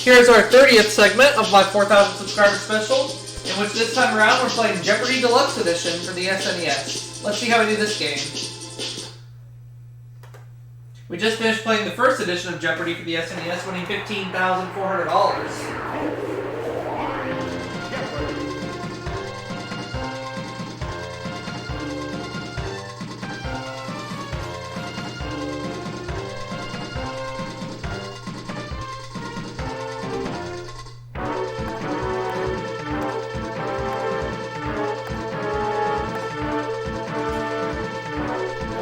Here's our 30th segment of my 4,000 subscriber special, in which this time around we're playing Jeopardy Deluxe Edition for the SNES. Let's see how we do this game. We just finished playing the first edition of Jeopardy for the SNES, winning $15,400.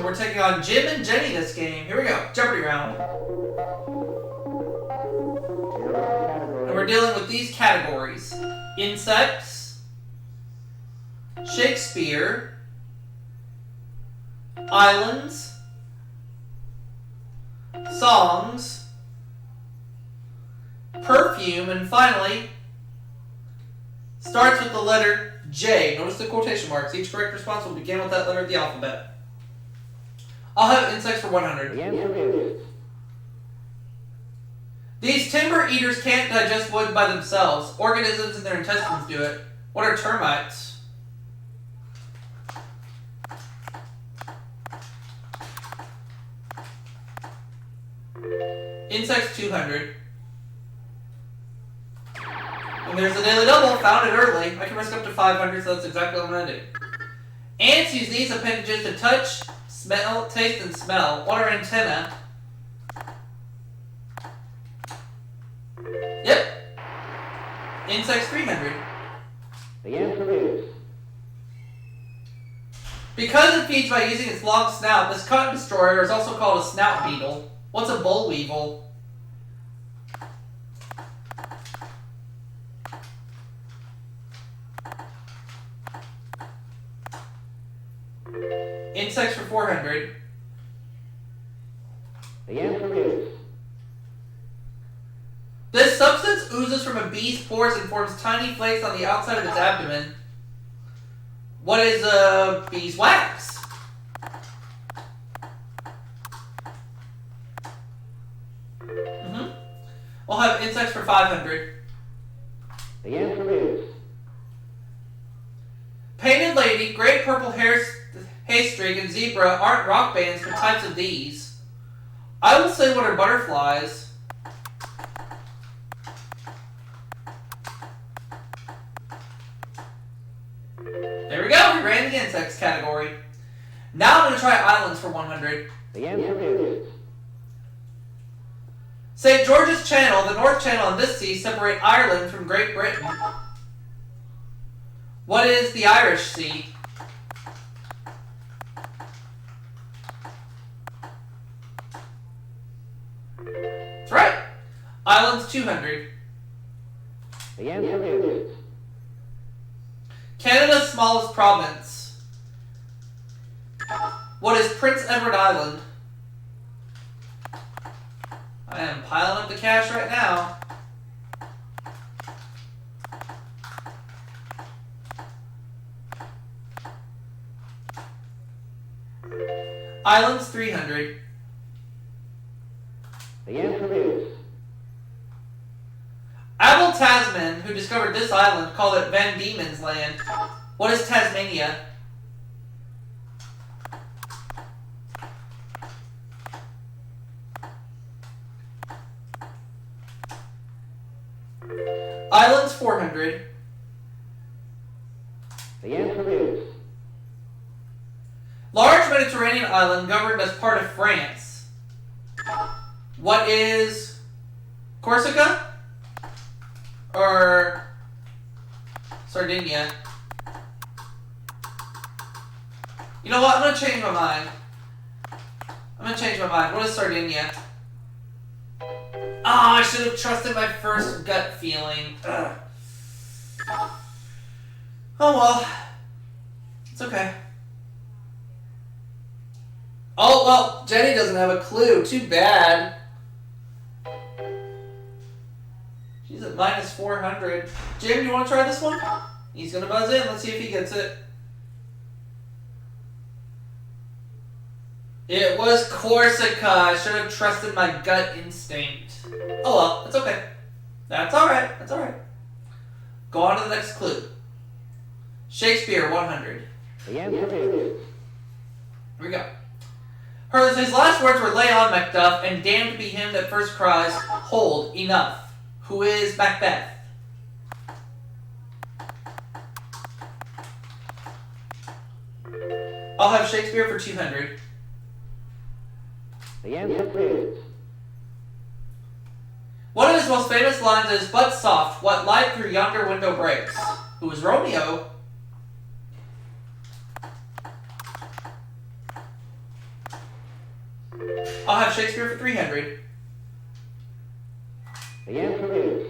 We're taking on Jim and Jenny this game. Here we go. Jeopardy round. And we're dealing with these categories. Insects, Shakespeare, islands, songs, perfume, and finally, starts with the letter J. Notice the quotation marks. Each correct response will begin with that letter of the alphabet. I'll have insects for 100. The answer is... These timber eaters can't digest wood by themselves. Organisms in their intestines do it. What are termites? Insects 200. And there's a daily double. Found it early. I can risk up to 500, so that's exactly what I'm going to do. Ants use these appendages to touch, smell, taste, and smell. What are antennae? Yep. Insects 300. The answer is... Because it feeds by using its long snout, this cotton destroyer is also called a snout beetle. What's a boll weevil? Insects for 400. The answer is... This substance oozes from a bee's pores and forms tiny flakes on the outside of its abdomen. What is beeswax? We'll have insects for 500. The answer is... Painted Lady, Great Purple Haystreak, and Zebra aren't rock bands but types of these. I will say what are butterflies. There we go, we ran the insects category. Now I'm going to try islands for 100. The answer is... St. George's Channel, the North Channel and this sea separate Ireland from Great Britain. What is the Irish Sea? That's right. Islands 200. The answer is... Canada's smallest province. What is Prince Edward Island? I am piling up the cash right now. Islands 300. The answer is... Abel Tasman, who discovered this island, called it Van Diemen's Land. What is Tasmania? Islands 400. The answer is... Large Mediterranean island governed as part of France. What is Corsica? Or Sardinia? You know what? I'm going to change my mind. What is Sardinia? Oh, I should have trusted my first gut feeling. Ugh. Oh well. It's okay. Oh, well, Jenny doesn't have a clue. Too bad. She's at minus 400. Jim, do you want to try this one? He's going to buzz in. Let's see if he gets it. It was Corsica. I should have trusted my gut instinct. Oh well, it's okay. That's alright. That's alright. Go on to the next clue. Shakespeare, 100. The answer is. Here we go. His last words were, "Lay on, Macduff, and damned be him that first cries, 'Hold, enough.' Who is Macbeth?" I'll have Shakespeare for 200. The answer is. One of his most famous lines is, "But soft, what light through yonder window breaks?" Who is Romeo? I'll have Shakespeare for 300. The answer is.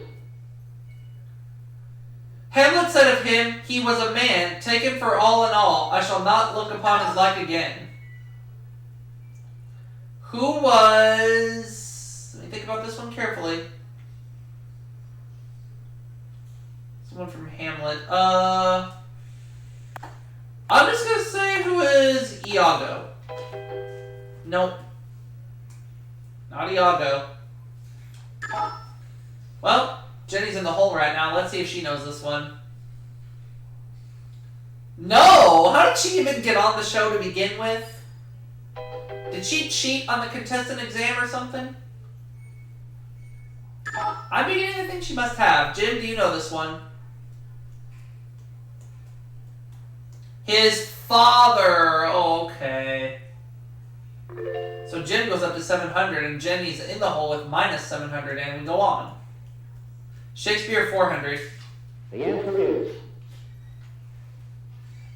Hamlet said of him, "He was a man, taken for all in all. I shall not look upon his like again." Who was... Let me think about this one carefully. Someone from Hamlet. I'm just gonna say who is Iago. Nope. Not Iago. Well, Jenny's in the hole right now. Let's see if she knows this one. No! How did she even get on the show to begin with? Did she cheat on the contestant exam or something? I'm beginning to think she must have. Jim, do you know this one? His father. Oh, okay. So Jim goes up to 700, and Jenny's in the hole with minus 700, and we go on. Shakespeare, 400. The answer is.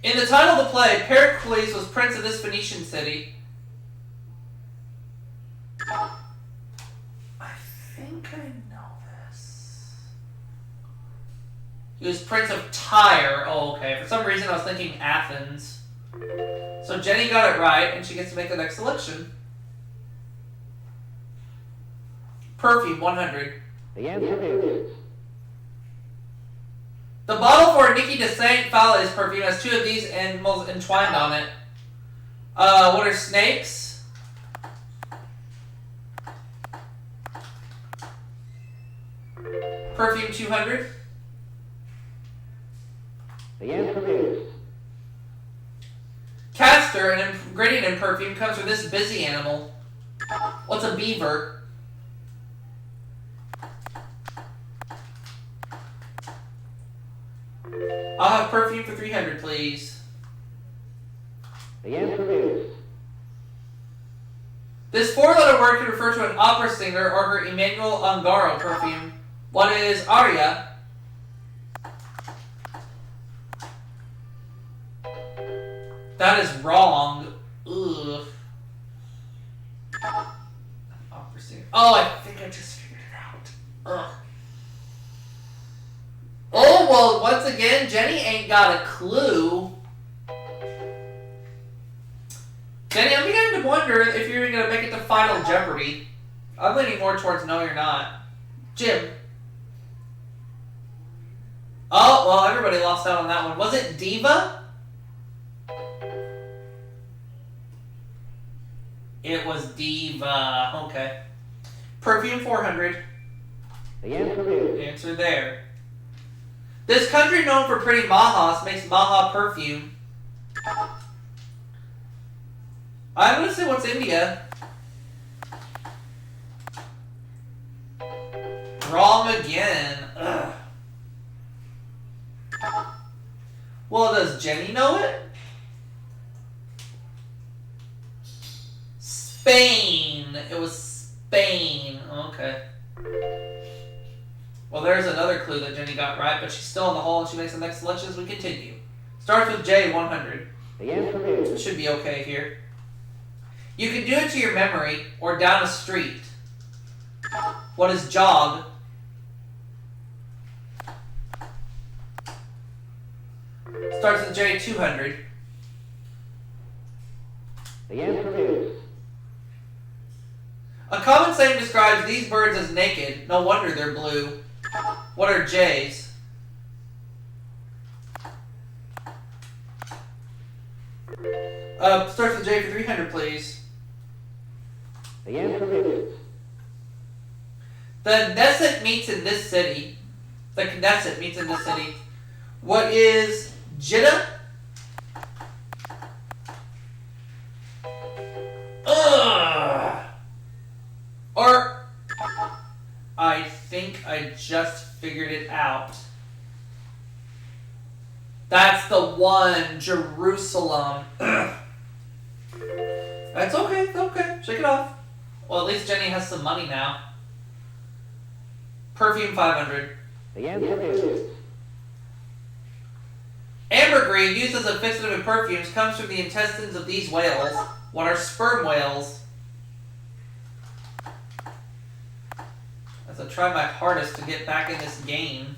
In the title of the play, Pericles was prince of this Phoenician city. I think I know this. He was prince of Tyre. Oh, okay. For some reason, I was thinking Athens. So Jenny got it right, and she gets to make the next selection. Perfume, 100. The answer is. The bottle for Nikki de Saint Falle's perfume has two of these animals entwined on it. What are snakes? Perfume, 200. The answer is. Castor, an ingredient in perfume, comes from this busy animal. What's a beaver? I'll have perfume for 300, please. The answer is. This four-letter word can refer to an opera singer or her Emmanuel Ungaro perfume. What is aria? That is wrong. Ugh. Opera singer. Oh, I think I just figured it out. Ugh. Oh, well, once again, Jenny ain't got a clue. Jenny, I'm beginning to wonder if you're even going to make it to Final Jeopardy. I'm leaning more towards no, you're not. Jim. Oh, well, everybody lost out on that one. Was it Diva? It was Diva. Okay. Perfume, 400. The answer is. Answer there. This country known for pretty mahas makes maha perfume. I'm going to say what's India. Wrong again. Ugh. Well, does Jenny know it? Spain. It was Spain. Okay. Well, there's another clue that Jenny got right, but she's still in the hole and she makes the next selection as we continue. Starts with J, 100. The answer is. Should be okay here. You can do it to your memory or down a street. What is jog? Starts with J, 200. The answer is. A common saying describes these birds as naked. No wonder they're blue. What are jays? Starts with J for 300, please. The answer is. The Knesset meets in this city. The Knesset meets in this city. What is Jeddah? Ugh. Or I think I just figured it out. That's the one, Jerusalem. Ugh. That's okay, it's okay. Shake it off. Well, at least Jenny has some money now. Perfume 500. The answer is Ambergris, used as a fixative in perfumes, comes from the intestines of these whales. What are sperm whales? As I try my hardest to get back in this game,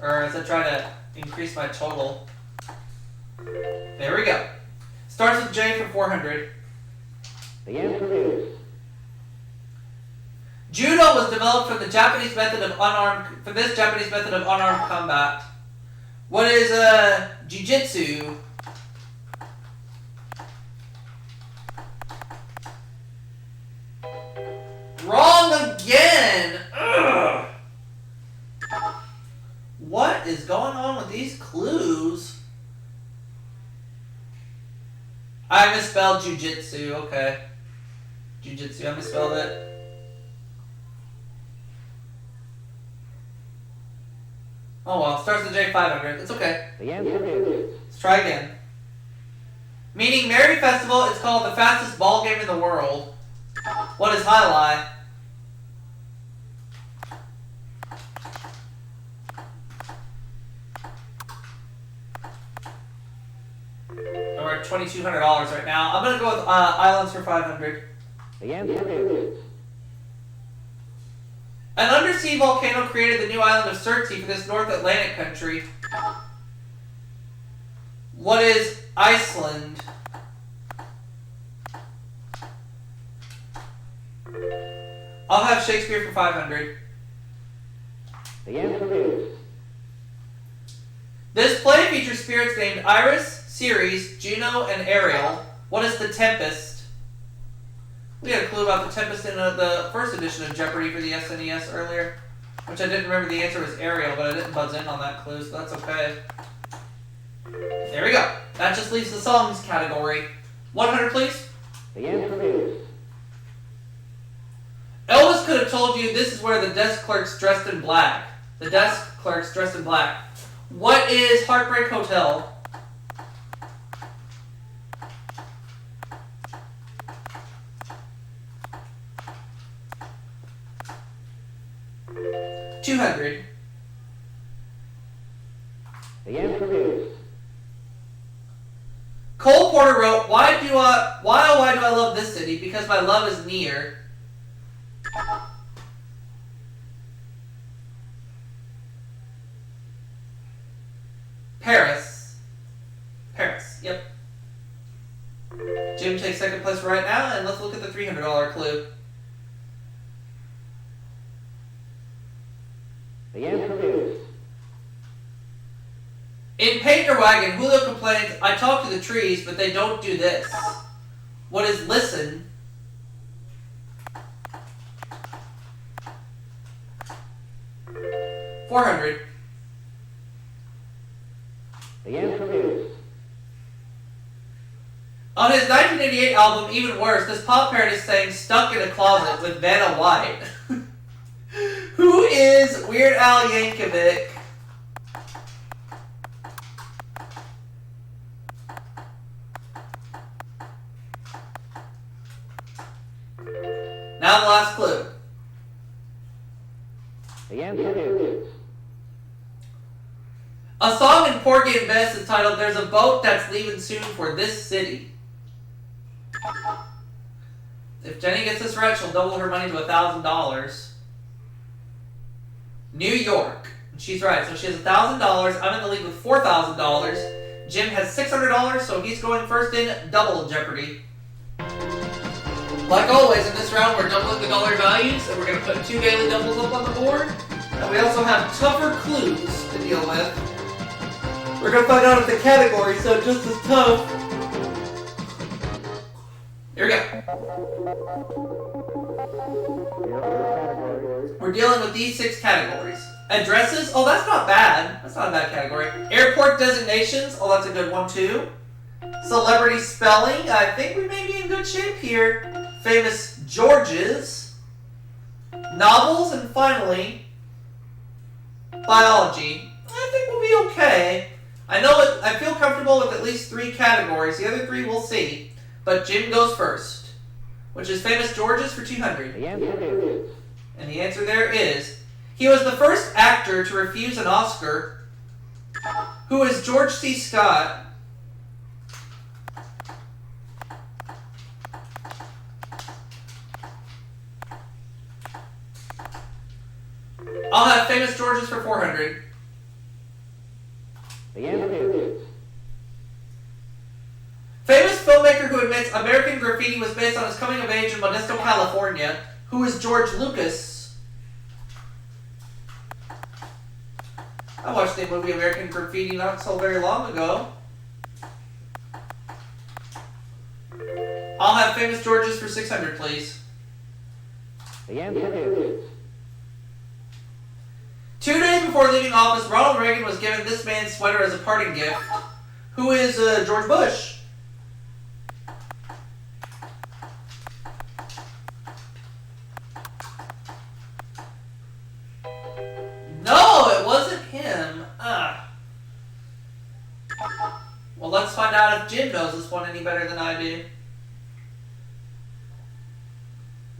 or as I try to increase my total. There we go. Starts with J for 400. the answer is Judo was developed from the Japanese method of unarmed combat. What is jiu-jitsu? Wrong again. Ugh. What is going on with these clues? I misspelled jiu-jitsu. Okay. Jiu-jitsu. I misspelled it. Oh well, starts with J500. It's okay. the answer is Let's try again. Meaning Merry Festival, it's called the fastest ball game in the world. What is Highlight? We're at $2,200 right now. I'm gonna go with Islands for 500. the answer is An undersea volcano created the new island of Surtsey for this North Atlantic country. What is Iceland? I'll have Shakespeare for 500. the answer is This play features spirits named Iris, Ceres, Juno, and Ariel. What is the Tempest? We had a clue about the Tempest in the first edition of Jeopardy for the SNES earlier, which I didn't remember the answer was Ariel, but I didn't buzz in on that clue, so that's okay. There we go. That just leaves the songs category. 100, please. the answer is Elvis could have told you this is where the desk clerk's dressed in black. The desk clerk's dressed in black. What is Heartbreak Hotel? $200. the answer is Cole Porter wrote, why do I love this city? Because my love is near. Paris. Paris, yep. Jim takes second place right now, and let's look at the $300 clue. the answer is In Paint Your Wagon, Julio complains, I talk to the trees, but they don't do this. What is listen? $400. the answer is On his 1988 album, Even Worse, this pop parody sang Stuck in a Closet with Vanna White. Who is Weird Al Yankovic? Now the last clue. the answer is A song in Porgy and Bess is titled There's a Boat That's Leaving Soon for This City. If Jenny gets this right, she'll double her money to $1,000. New York. She's right, so she has $1,000. I'm in the lead with $4,000. Jim has $600, so he's going first in double Jeopardy. Like always, in this round, we're doubling the dollar values, and we're going to put 2 daily doubles up on the board. And we also have tougher clues to deal with. We're going to find out if the categories are just as tough. Here we go. your category. we're dealing with these 6 categories. Addresses, oh, that's not bad. That's not a bad category. Airport designations, oh, that's a good one too. Celebrity spelling, I think we may be in good shape here. Famous Georges. Novels, and finally, biology. I think we'll be okay. I feel comfortable with at least 3 categories. The other 3 we'll see. But Jim goes first, which is Famous Georges for 200. The answer is. And the answer there is, he was the first actor to refuse an Oscar. Who is George C. Scott? I'll have Famous Georges for 400. The answer is. Famous filmmaker who admits American Graffiti was based on his coming of age in Modesto, California. Who is George Lucas? I watched the movie American Graffiti not so very long ago. I'll have Famous Georges for 600, please. The answer is. 2 days before leaving office, Ronald Reagan was given this man's sweater as a parting gift. Who is George Bush? No, it wasn't him. Well, let's find out if Jim knows this one any better than I do.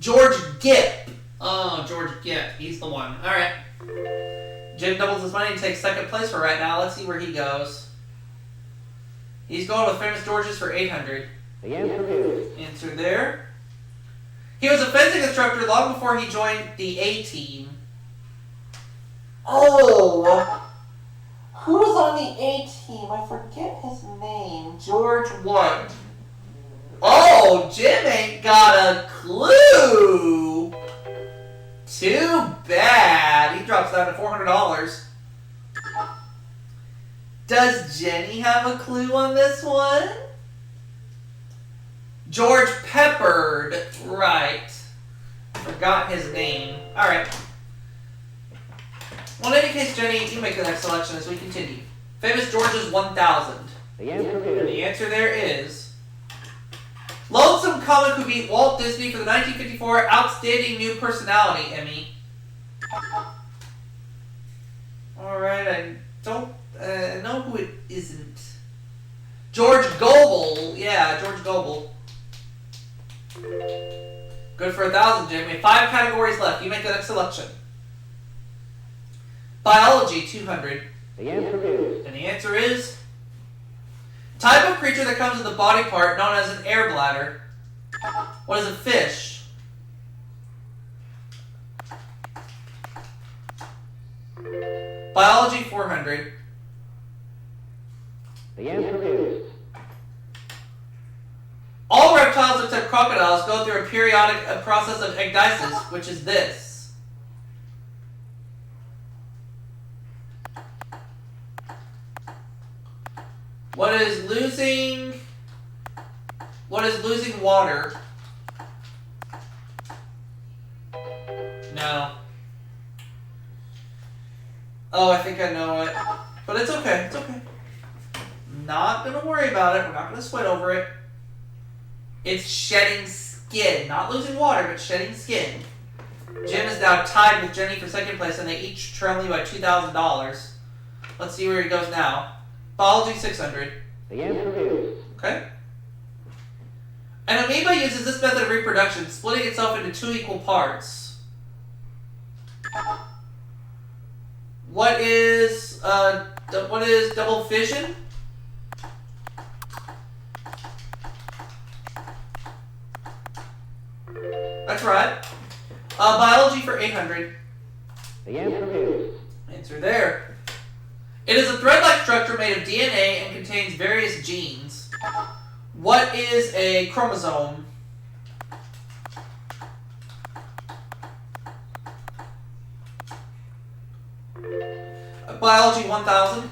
George Gipp. Oh, George Gipp. He's the one. All right. Jim doubles his money and takes second place for right now. Let's see where he goes. He's going with Famous Georges for 800. The answer is. Answer there. He was a fencing instructor long before he joined the A-Team. Oh! Who's on the A-Team? I forget his name. George what? Oh, Jim ain't got a clue! Too bad. He drops down to $400. Does Jenny have a clue on this one? George Peppard. Right. Forgot his name. Alright. Well, in any case, Jenny, you make the next selection as we continue. Famous Georges 1000. The answer And is. the answer there is... Lonesome comic who beat Walt Disney for the 1954 Outstanding New Personality Emmy. Alright, I don't know who it isn't. George Gobel. Yeah, George Gobel. Good for 1,000, Jim. We have 5 categories left. You make the next selection. Biology, 200. The answer is. And the answer is... Type of creature that comes with a body part known as an air bladder. What is a fish? Biology, 400. The answer is. All reptiles except crocodiles go through a periodic process of ecdysis, which is this. What is losing water? No. Oh, I think I know it. But it's okay, it's okay. Not gonna worry about it, we're not gonna sweat over it. It's shedding skin. Not losing water, but shedding skin. Jim is now tied with Jenny for second place, and they each trail me by $2,000. Let's see where he goes now. Biology, 600. The answer is. Okay. An amoeba uses this method of reproduction, splitting itself into 2 equal parts. What is double fission? That's right. Biology for 800. The answer is. Answer there. It is a thread-like structure made of DNA and contains various genes. What is a chromosome? Biology 1000.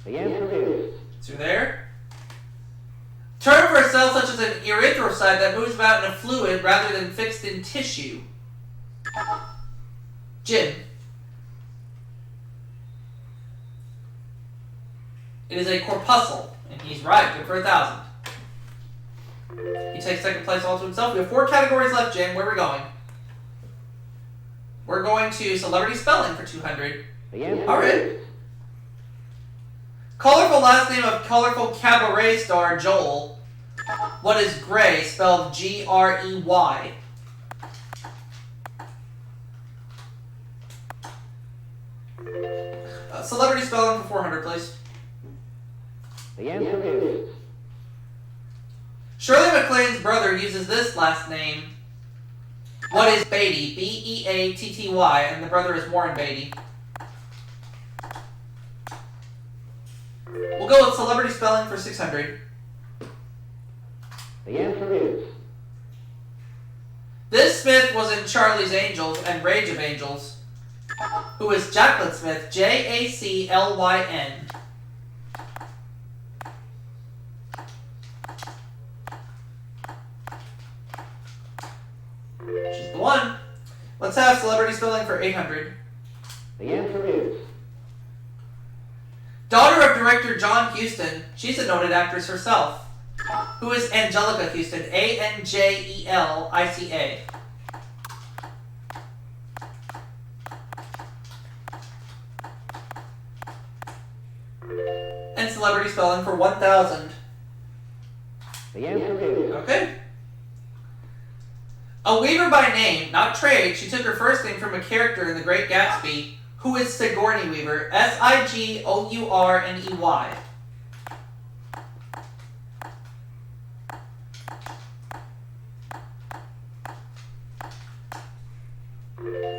The answer is. Answer there. Term for a cell such as an erythrocyte that moves about in a fluid rather than fixed in tissue. Gin. It is a corpuscle, and he's right. Good for 1,000. He takes second place all to himself. We have 4 categories left, Jim. Where are we going? We're going to celebrity spelling for 200. The answer All right. is Colorful last name of colorful cabaret star Joel. What is Gray, spelled Grey? Celebrity spelling for 400, please. the answer is Shirley MacLaine's brother uses this last name. What is Beatty? Beatty, and the brother is Warren Beatty. We'll go with celebrity spelling for 600. the answer is This Smith was in Charlie's Angels and Rage of Angels. Who is Jacqueline Smith? Jaclyn. She's the one. Let's have celebrity spelling for 800. the answer is Daughter of director John Huston. She's a noted actress herself. Who is Angelica Huston? Angelica. And celebrity spelling for 1,000. the answer is Okay. A weaver by name, not trade, she took her first name from a character in The Great Gatsby. Who is Sigourney Weaver? Sigourney.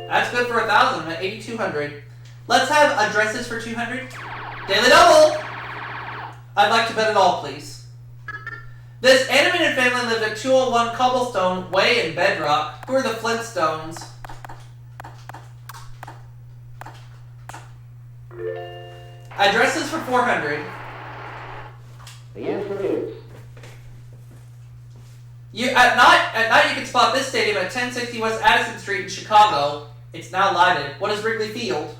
That's good for 1,000. I'm at 8,200. Let's have addresses for 200. Daily Double! I'd like to bet it all, please. This animated family lived at 201 Cobblestone Way in Bedrock. Who are the Flintstones? Addresses for 400. the answer is At night you can spot this stadium at 1060 West Addison Street in Chicago. It's now lighted. What is Wrigley Field?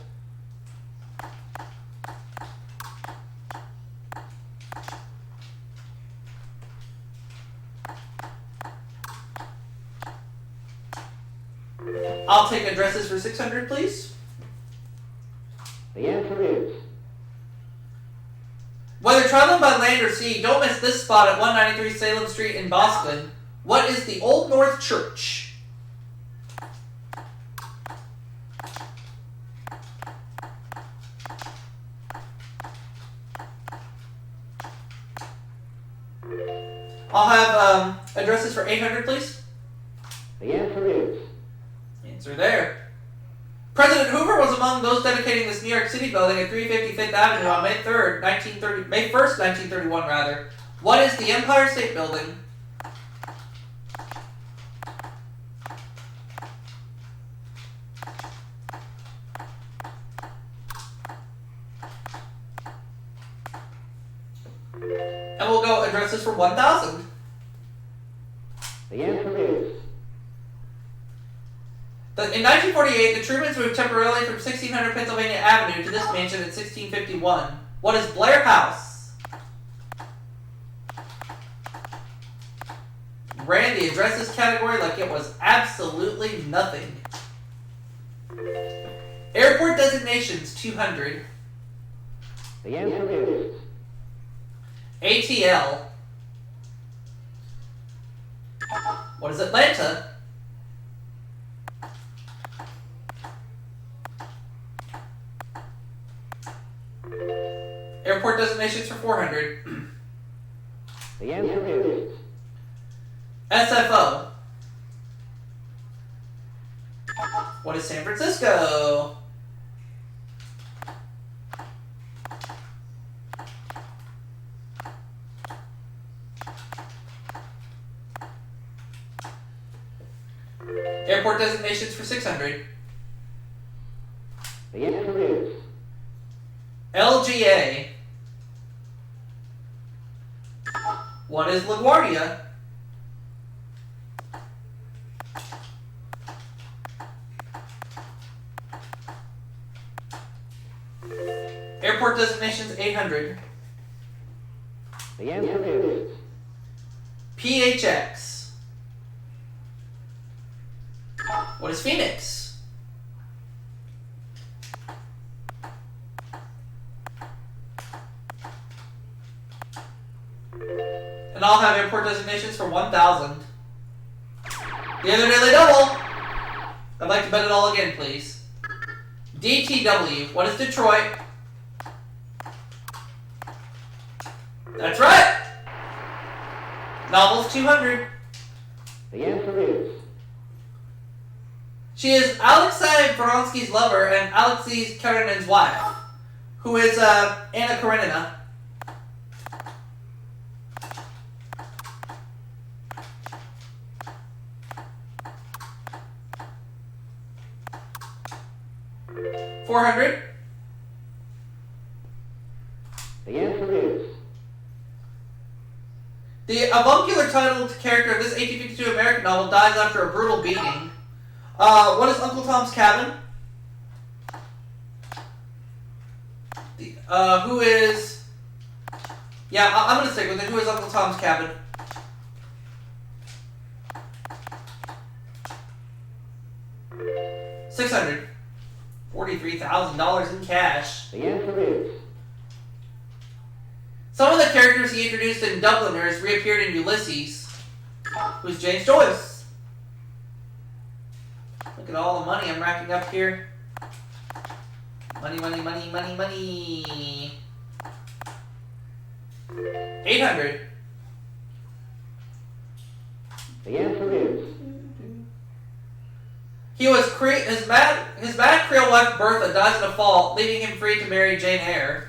I'll take addresses for 600, please. the answer is Whether traveling by land or sea, don't miss this spot at 193 Salem Street in Boston. What is the Old North Church? I'll have addresses for 800, please. the answer is Answer there. President Hoover was among those dedicating this New York City building at 350 Fifth Avenue on May 1st, 1931, rather. What is the Empire State Building? And we'll go addresses for 1,000. the answer is In 1948, the Trumans moved temporarily from 1600 Pennsylvania Avenue to this mansion in 1651. What is Blair House? Ran the addresses category like it was absolutely nothing. Airport designations, 200. the answer is ATL. What is Atlanta? Airport designations for 400. the answer is SFO. What is San Francisco? Airport designations for 600. the answer is LGA. What is LaGuardia? Airport designations 800. The answer is PHX. What is Phoenix? And I'll have airport designations for 1,000. The other daily double. I'd like to bet it all again, please. DTW. What is Detroit? That's right. Novels 200. the answer is She is Alexei Vronsky's lover and Alexei Karenin's wife, who is Anna Karenina. $400. the answer is The avuncular titled character of this 1852 American novel dies after a brutal beating. What is Uncle Tom's Cabin? Who is... Yeah, I'm going to stick with it. Who is Uncle Tom's Cabin? $600. $43,000 in cash. the answer is Some of the characters he introduced in Dubliners reappeared in Ulysses. Who's James Joyce? Look at all the money I'm racking up here. Money, money, money, money, money. 800. the answer is He was his mad Creole wife Bertha dies in a fall, leaving him free to marry Jane Eyre.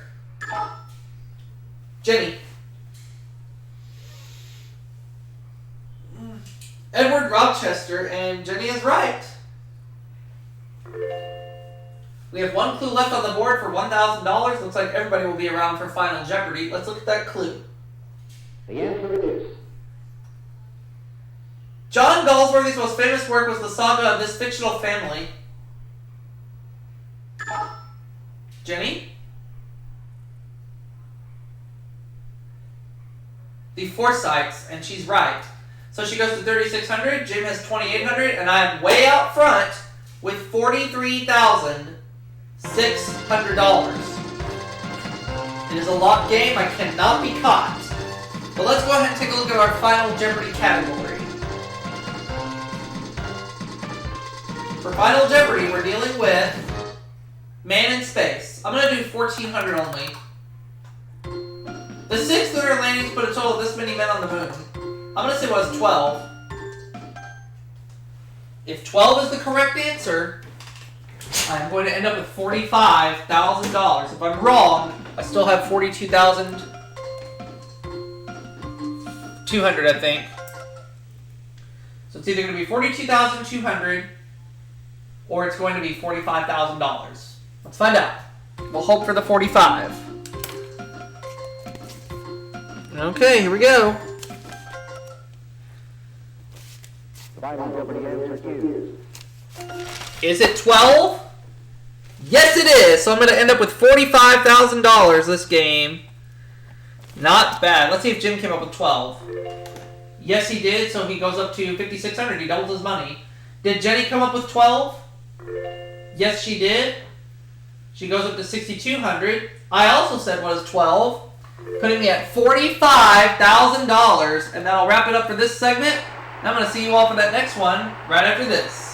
Jenny. Edward Rochester, and Jenny is right. We have one clue left on the board for $1,000. Looks like everybody will be around for Final Jeopardy. Let's look at that clue. the answer is John Galsworthy's most famous work was the saga of this fictional family. Jenny? The Forsytes, and she's right. So she goes to 3,600, Jim has 2,800, and I'm way out front with $43,600. It is a locked game, I cannot be caught. But let's go ahead and take a look at our Final Jeopardy category. For Final Jeopardy, we're dealing with Man in Space. I'm going to do 1,400 only. The 6 lunar landings put a total of this many men on the moon. I'm going to say it was 12. If 12 is the correct answer, I'm going to end up with $45,000. If I'm wrong, I still have $42,200, I think. So it's either going to be $42,200 or it's going to be $45,000. Let's find out. We'll hope for the 45. Okay, here we go. the final Jeopardy answer Is it 12? Yes, it is. So I'm going to end up with $45,000 this game. Not bad. Let's see if Jim came up with 12. Yes, he did. So he goes up to 5,600. He doubled his money. Did Jenny come up with 12? Yes, she did. She goes up to 6,200. I also said was 12, putting me at $45,000, and that'll wrap it up for this segment. And I'm going to see you all for that next one right after this.